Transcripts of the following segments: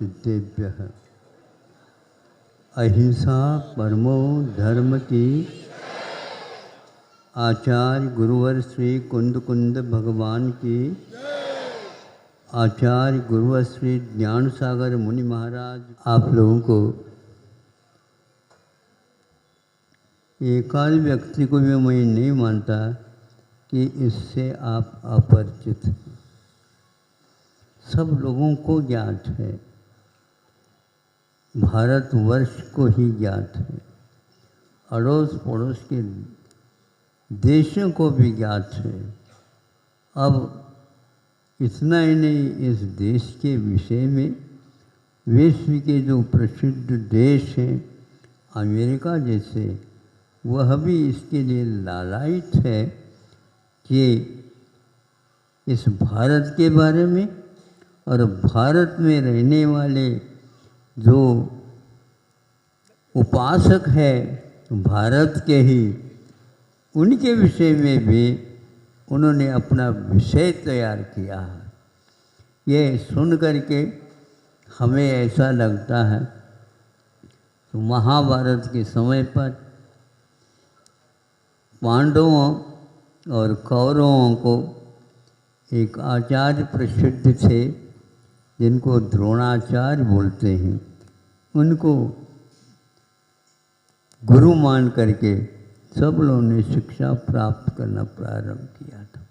सिद्धेभ्यः। अहिंसा परमो धर्म की। आचार्य गुरुवर श्री कुंद कुंद भगवान की। आचार्य गुरुवर श्री ज्ञान सागर मुनि महाराज। आप लोगों को एकाध व्यक्ति को भी मैं नहीं मानता कि इससे आप अपरिचित हैं। सब लोगों को ज्ञात है, भारतवर्ष को ही ज्ञात है, अड़ोस पड़ोस के देशों को भी ज्ञात है। अब इतना ही नहीं, इस देश के विषय में विश्व के जो प्रसिद्ध देश हैं, अमेरिका जैसे, वह भी इसके लिए लालायित है कि इस भारत के बारे में और भारत में रहने वाले जो उपासक है भारत के ही, उनके विषय में भी उन्होंने अपना विषय तैयार किया है। ये सुन करके हमें ऐसा लगता है तो महाभारत के समय पर पांडवों और कौरवों को एक आचार्य प्रसिद्ध थे जिनको द्रोणाचार्य बोलते हैं, उनको गुरु मान करके सब लोगों ने शिक्षा प्राप्त करना प्रारंभ किया था।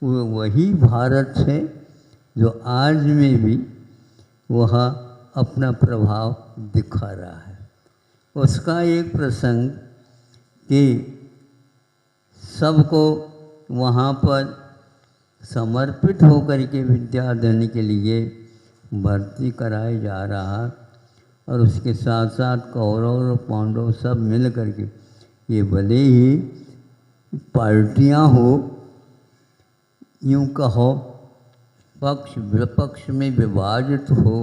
वो वही भारत है जो आज में भी वह अपना प्रभाव दिखा रहा है। उसका एक प्रसंग कि सबको वहाँ पर समर्पित होकर के विद्या देने के लिए भर्ती कराया जा रहा, और उसके साथ साथ कौरव और पांडव सब मिल करके, ये भले ही पार्टियां हो, यूँ कहो पक्ष विपक्ष में विभाजित हो,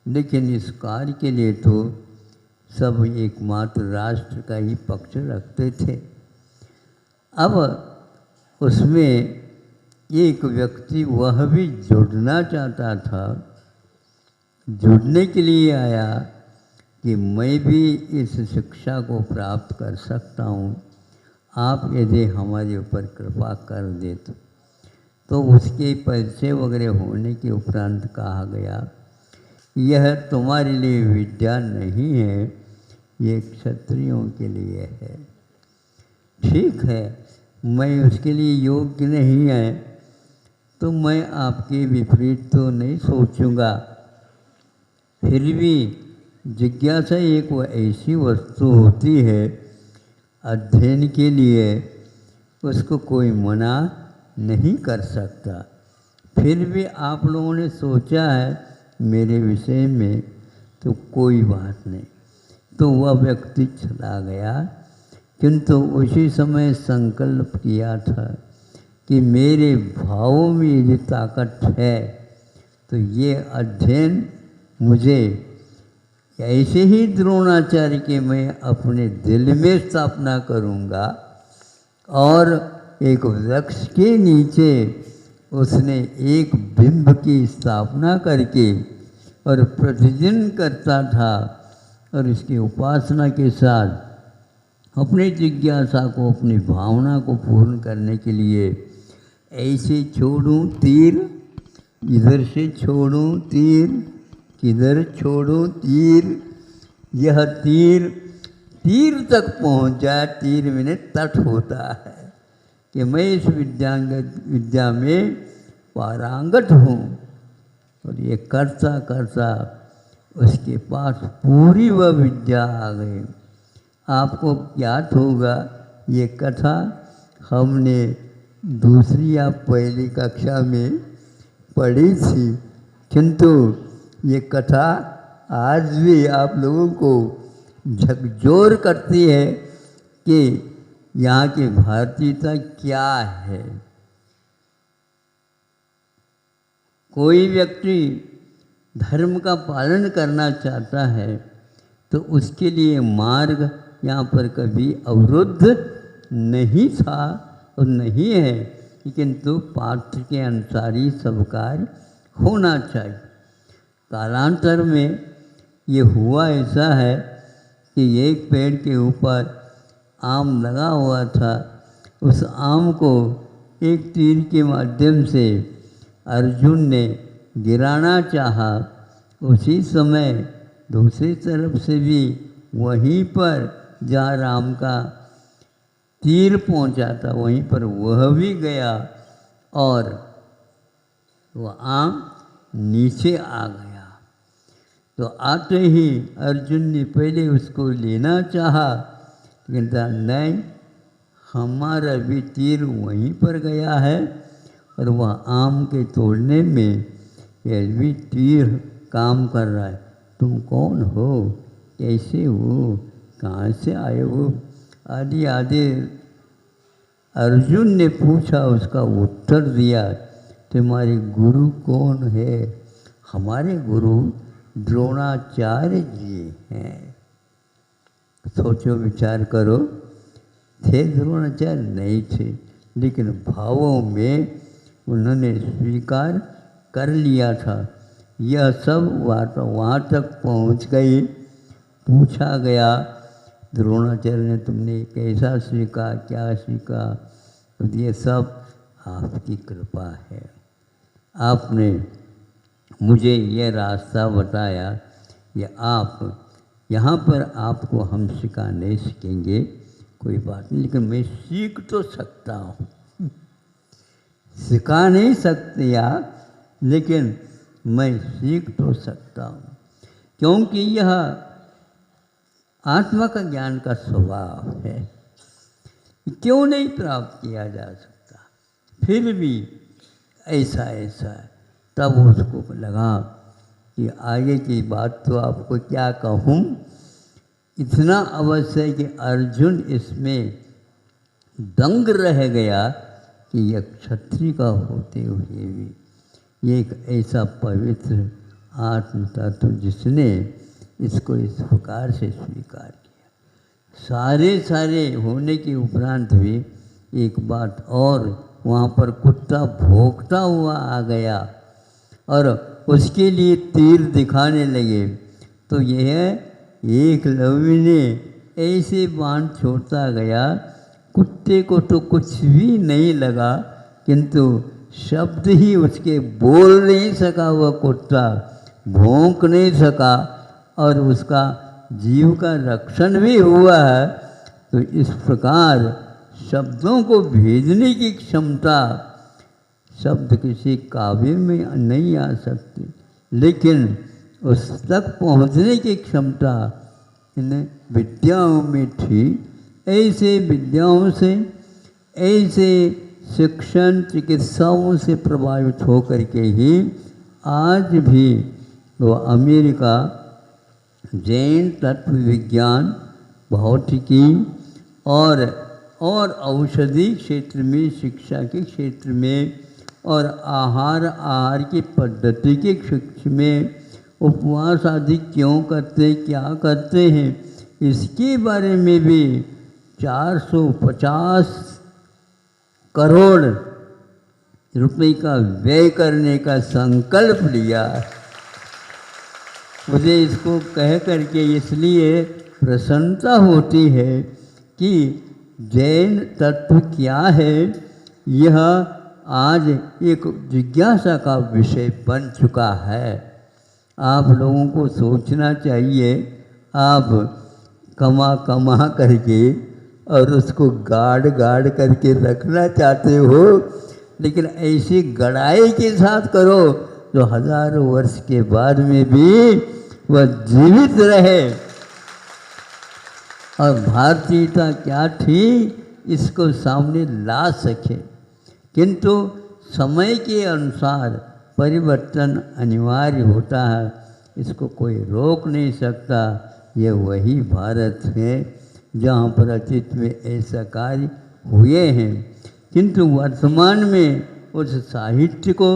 लेकिन इस कार्य के लिए तो सब एकमात्र राष्ट्र का ही पक्ष रखते थे। अब उसमें एक व्यक्ति वह भी जुड़ना चाहता था, जुड़ने के लिए आया कि मैं भी इस शिक्षा को प्राप्त कर सकता हूँ, आप यदि हमारे ऊपर कृपा कर दे तो उसके परिचय वगैरह होने के उपरांत कहा गया, यह तुम्हारे लिए विद्या नहीं है, ये क्षत्रियों के लिए है। ठीक है, मैं उसके लिए योग्य नहीं है तो मैं आपके विपरीत तो नहीं सोचूंगा, फिर भी जिज्ञासा एक वो ऐसी वस्तु होती है अध्ययन के लिए, उसको कोई मना नहीं कर सकता। फिर भी आप लोगों ने सोचा है मेरे विषय में, तो कोई बात नहीं। तो वह व्यक्ति चला गया, किंतु उसी समय संकल्प किया था कि मेरे भावों में यदि ताकत है तो ये अध्ययन मुझे ऐसे ही द्रोणाचार्य के मैं अपने दिल में स्थापना करूँगा। और एक वृक्ष के नीचे उसने एक बिंब की स्थापना करके और प्रतिदिन करता था, और इसकी उपासना के साथ अपनी जिज्ञासा को, अपनी भावना को पूर्ण करने के लिए ऐसे छोड़ूं तीर, इधर से छोड़ूं तीर, किधर छोड़ूं तीर, यह तीर तीर तक पहुंच जाए। तीर में तट होता है कि मैं इस विद्या में पारंगत हूँ। और ये करता करता उसके पास पूरी वह विद्या आ गई। आपको ज्ञात होगा ये कथा हमने दूसरी या पहली कक्षा में पढ़ी थी, किंतु ये कथा आज भी आप लोगों को झकझोर करती है कि यहाँ की भारतीयता क्या है। कोई व्यक्ति धर्म का पालन करना चाहता है तो उसके लिए मार्ग यहाँ पर कभी अवरुद्ध नहीं था और नहीं है, किंतु पात्र के अनुसार ही सब कार्य होना चाहिए। कालांतर में ये हुआ ऐसा है कि एक पेड़ के ऊपर आम लगा हुआ था, उस आम को एक तीर के माध्यम से अर्जुन ने गिराना चाहा। उसी समय दूसरी तरफ से भी वहीं पर जहाँ राम का तीर पहुँचा था वहीं पर वह भी गया और वह आम नीचे आ गया। तो आते ही अर्जुन ने पहले उसको लेना चाहा, लेकिन कहा नहीं, हमारा भी तीर वहीं पर गया है और वह आम के तोड़ने में यह भी तीर काम कर रहा है। तुम कौन हो, कैसे हो, कहाँ से आए हो, आदि आदि अर्जुन ने पूछा। उसका उत्तर दिया, तुम्हारे गुरु कौन है? हमारे गुरु द्रोणाचार्य जी हैं। सोचो विचार करो, थे द्रोणाचार्य? नहीं थे, लेकिन भावों में उन्होंने स्वीकार कर लिया था। यह सब वहाँ तक पहुँच गई। पूछा गया द्रोणाचार्य ने, तुमने कैसा सीखा, क्या सीखा? तो ये सब आपकी कृपा है, आपने मुझे ये रास्ता बताया। ये आप यहाँ पर आपको हम सिखा नहीं सकेंगे, कोई बात नहीं, लेकिन मैं सीख तो सकता हूँ। सिखा नहीं सकते आप, लेकिन मैं सीख तो सकता हूँ, क्योंकि यह आत्मा का ज्ञान का स्वभाव है। क्यों नहीं प्राप्त किया जा सकता? फिर भी ऐसा ऐसा है। तब उसको लगा कि आगे की बात तो आपको क्या कहूँ, इतना अवश्य है कि अर्जुन इसमें दंग रह गया कि यह क्षत्रिय का होते हुए भी ये एक ऐसा पवित्र आत्म तत्व जिसने इसको इस प्रकार से स्वीकार किया। सारे होने के उपरांत भी एक बात और, वहाँ पर कुत्ता भौंकता हुआ आ गया और उसके लिए तीर दिखाने लगे। तो यह एकलव्य ने ऐसे बाण छोड़ता गया, कुत्ते को तो कुछ भी नहीं लगा, किंतु शब्द ही उसके बोल नहीं सका, वह कुत्ता भौंक नहीं सका और उसका जीव का रक्षण भी हुआ है। तो इस प्रकार शब्दों को भेजने की क्षमता, शब्द किसी काव्य में नहीं आ सकती, लेकिन उस तक पहुँचने की क्षमता इन विद्याओं में थी। ऐसे विद्याओं से, ऐसे शिक्षण चिकित्साओं से प्रभावित होकर के ही आज भी वो अमेरिका जैन तत्व विज्ञान, भौतिकी और औषधि क्षेत्र में, शिक्षा के क्षेत्र में और आहार की पद्धति के क्षेत्र में उपवास आदि क्यों करते, क्या करते हैं, इसके बारे में भी 450 करोड़ रुपए का व्यय करने का संकल्प लिया। मुझे इसको कह करके इसलिए प्रसन्नता होती है कि जैन तत्व क्या है, यह आज एक जिज्ञासा का विषय बन चुका है। आप लोगों को सोचना चाहिए, आप कमा करके और उसको गाड़ करके रखना चाहते हो, लेकिन ऐसी गड़ाई के साथ करो तो हजारों वर्ष के बाद में भी वह जीवित रहे। और भारतीयता क्या थी इसको सामने ला सके, किंतु समय के अनुसार परिवर्तन अनिवार्य होता है, इसको कोई रोक नहीं सकता। ये वही भारत है जहाँ पर अतीत में ऐसा कार्य हुए हैं, किंतु वर्तमान में उस साहित्य को,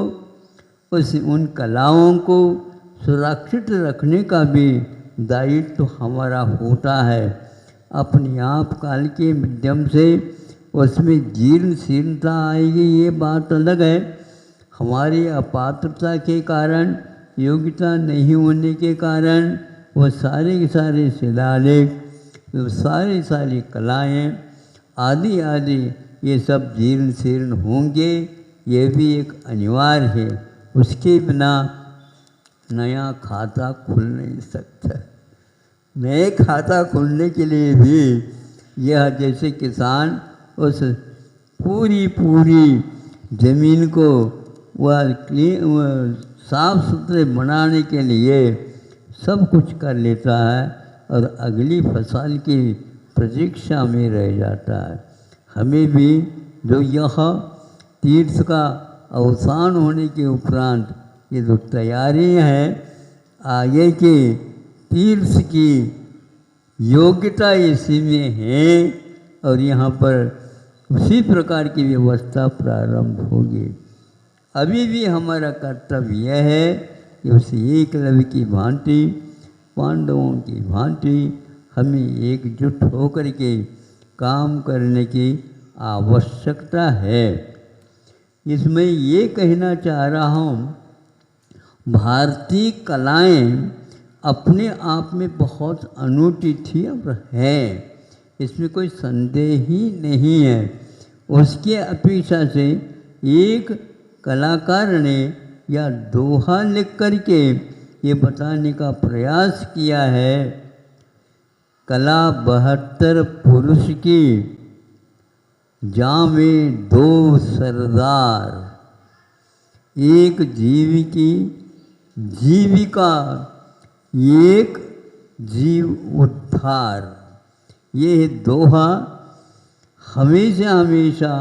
उन कलाओं को सुरक्षित रखने का भी दायित्व तो हमारा होता है। अपने आप काल के माध्यम से उसमें जीर्ण शीर्णता आएगी, ये बात अलग है। हमारी अपात्रता के कारण योग्यता नहीं होने के कारण वह सारे के सारे शिलालेख, सारी कलाएँ आदि आदि ये सब जीर्ण शीर्ण होंगे। ये भी एक अनिवार्य है, उसके बिना नया खाता खुल नहीं सकता। नए खाता खुलने के लिए भी यह जैसे किसान उस पूरी ज़मीन को वह साफ सुथरे बनाने के लिए सब कुछ कर लेता है और अगली फसल की प्रतीक्षा में रह जाता है। हमें भी जो यह तीर्थ का अवसान होने के उपरांत ये जो तैयारियाँ हैं आगे के तीर्थ की योग्यता इसी में है और यहाँ पर उसी प्रकार की व्यवस्था प्रारंभ होगी। अभी भी हमारा कर्तव्य यह है कि उस एकलव्य की भांति, पांडवों की भांति हमें एकजुट होकर के काम करने की आवश्यकता है। इसमें ये कहना चाह रहा हूँ, भारतीय कलाएं अपने आप में बहुत अनूठी थी और है, इसमें कोई संदेह ही नहीं है। उसके अपेक्षा से एक कलाकार ने या दोहा लिख करके ये बताने का प्रयास किया है, कला 72 पुरुष की जामे 2 सरदार, एक जीव की जीविका एक जीव उद्धार। ये दोहा हमेशा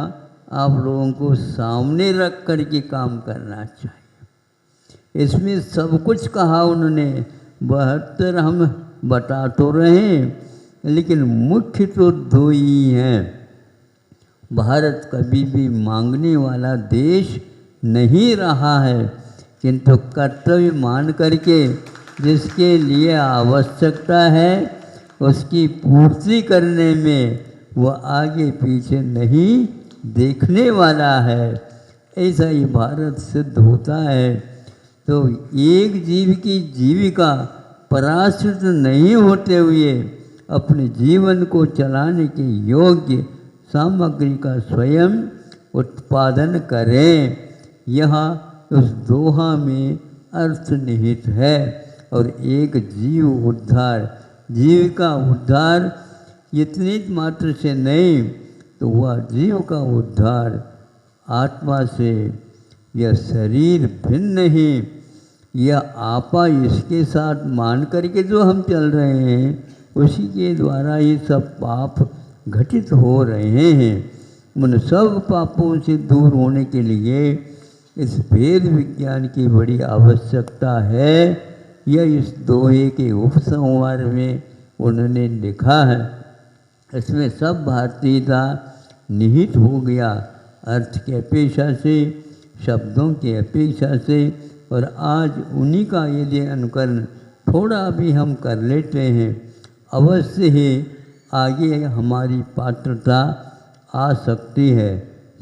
आप लोगों को सामने रख कर के काम करना चाहिए। इसमें सब कुछ कहा उन्होंने, 72 हम बता तो रहे लेकिन मुख्य तो 2 ही हैं। भारत कभी भी मांगने वाला देश नहीं रहा है, किंतु कर्तव्य मान करके जिसके लिए आवश्यकता है उसकी पूर्ति करने में वह आगे पीछे नहीं देखने वाला है। ऐसा ही भारत सिद्ध होता है। तो एक जीव की जीविका पराश्रित नहीं होते हुए अपने जीवन को चलाने के योग्य सामग्री का स्वयं उत्पादन करें, यह उस दोहा में अर्थ निहित है। और एक जीव उद्धार, जीव का उद्धार इतनी मात्र से नहीं तो वह जीव का उद्धार आत्मा से। यह शरीर भिन्न नहीं, यह आपा इसके साथ मान करके जो हम चल रहे हैं उसी के द्वारा ये सब पाप घटित हो रहे हैं। उन सब पापों से दूर होने के लिए इस वेद विज्ञान की बड़ी आवश्यकता है। यह इस दोहे के उपसंहार में उन्होंने लिखा है। इसमें सब भारतीयता निहित हो गया, अर्थ के अपेक्षा से, शब्दों की अपेक्षा से। और आज उन्हीं का यदि अनुकरण थोड़ा भी हम कर लेते हैं, अवश्य ही आगे हमारी पात्रता आ सकती है।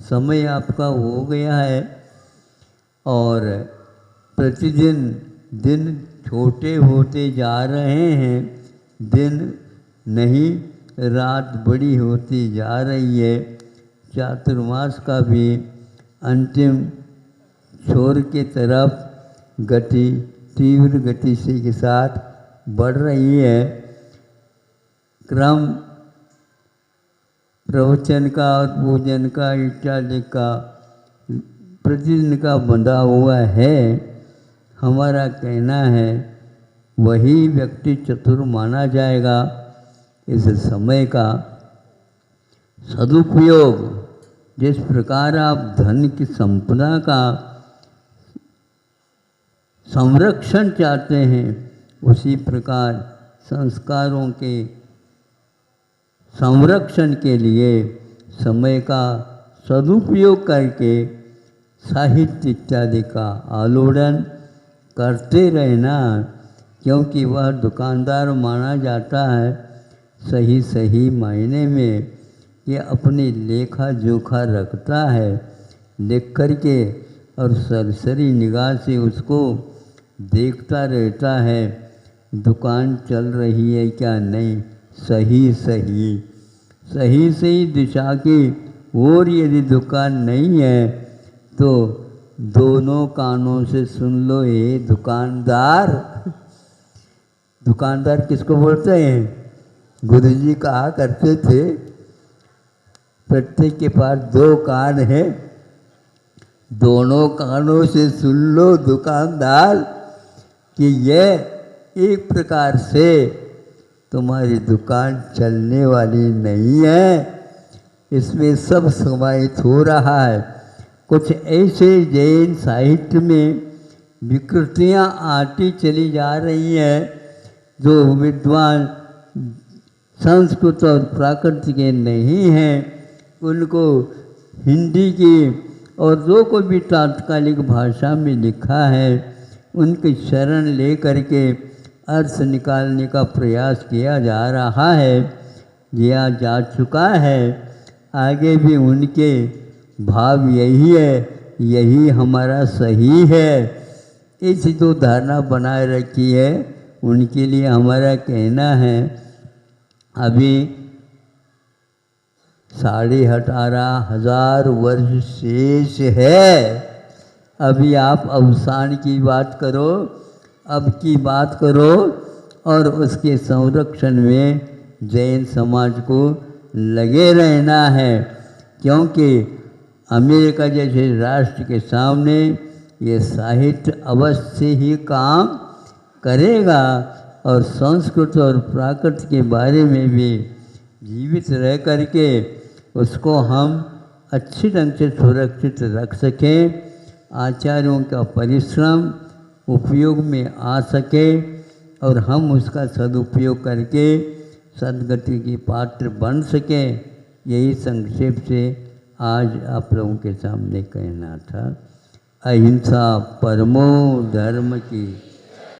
समय आपका हो गया है और प्रतिदिन दिन छोटे होते जा रहे हैं, दिन नहीं रात बड़ी होती जा रही है। चातुर्मास का भी अंतिम छोर के तरफ गति तीव्र गति से के साथ बढ़ रही है। क्रम प्रवचन का और पूजन का इत्यादि का प्रतिदिन का बंधा हुआ है। हमारा कहना है वही व्यक्ति चतुर माना जाएगा। इस समय का सदुपयोग, जिस प्रकार आप धन की संपदा का संरक्षण चाहते हैं उसी प्रकार संस्कारों के संरक्षण के लिए समय का सदुपयोग करके साहित्य इत्यादि का आलोड़न करते रहना, क्योंकि वह दुकानदार माना जाता है सही मायने में कि अपनी लेखा जोखा रखता है, लिख कर के और सरसरी निगाह से उसको देखता रहता है दुकान चल रही है क्या नहीं, सही सही दिशा की ओर यदि दुकान नहीं है तो दोनों कानों से सुन लो ये दुकानदार। दुकानदार किसको बोलते हैं? गुरु जी कहा करते थे प्रत्येक के पास दो कान है, दोनों कानों से सुन लो दुकानदार कि यह एक प्रकार से तुम्हारी दुकान चलने वाली नहीं है, इसमें सब समाहित हो रहा है। कुछ ऐसे जैन साहित्य में विकृतियाँ आती चली जा रही हैं जो विद्वान संस्कृत और प्राकृत के नहीं हैं, उनको हिंदी की और जो कोई भी तात्कालिक भाषा में लिखा है उनकी शरण ले करके अर्थ निकालने का प्रयास किया जा रहा है, किया जा चुका है। आगे भी उनके भाव यही है, यही हमारा सही है, ऐसी जो धारणा बनाए रखी है उनके लिए हमारा कहना है अभी 18,500 वर्ष शेष है। अभी आप अवसान की बात करो, अब की बात करो और उसके संरक्षण में जैन समाज को लगे रहना है, क्योंकि अमेरिका जैसे राष्ट्र के सामने ये साहित्य अवश्य ही काम करेगा और संस्कृत और प्राकृत के बारे में भी जीवित रह करके उसको हम अच्छी ढंग से सुरक्षित रख सकें, आचार्यों का परिश्रम उपयोग में आ सके और हम उसका सदुपयोग करके सद्गति की पात्र बन सकें। यही संक्षेप से आज आप लोगों के सामने कहना था। अहिंसा परमो धर्म की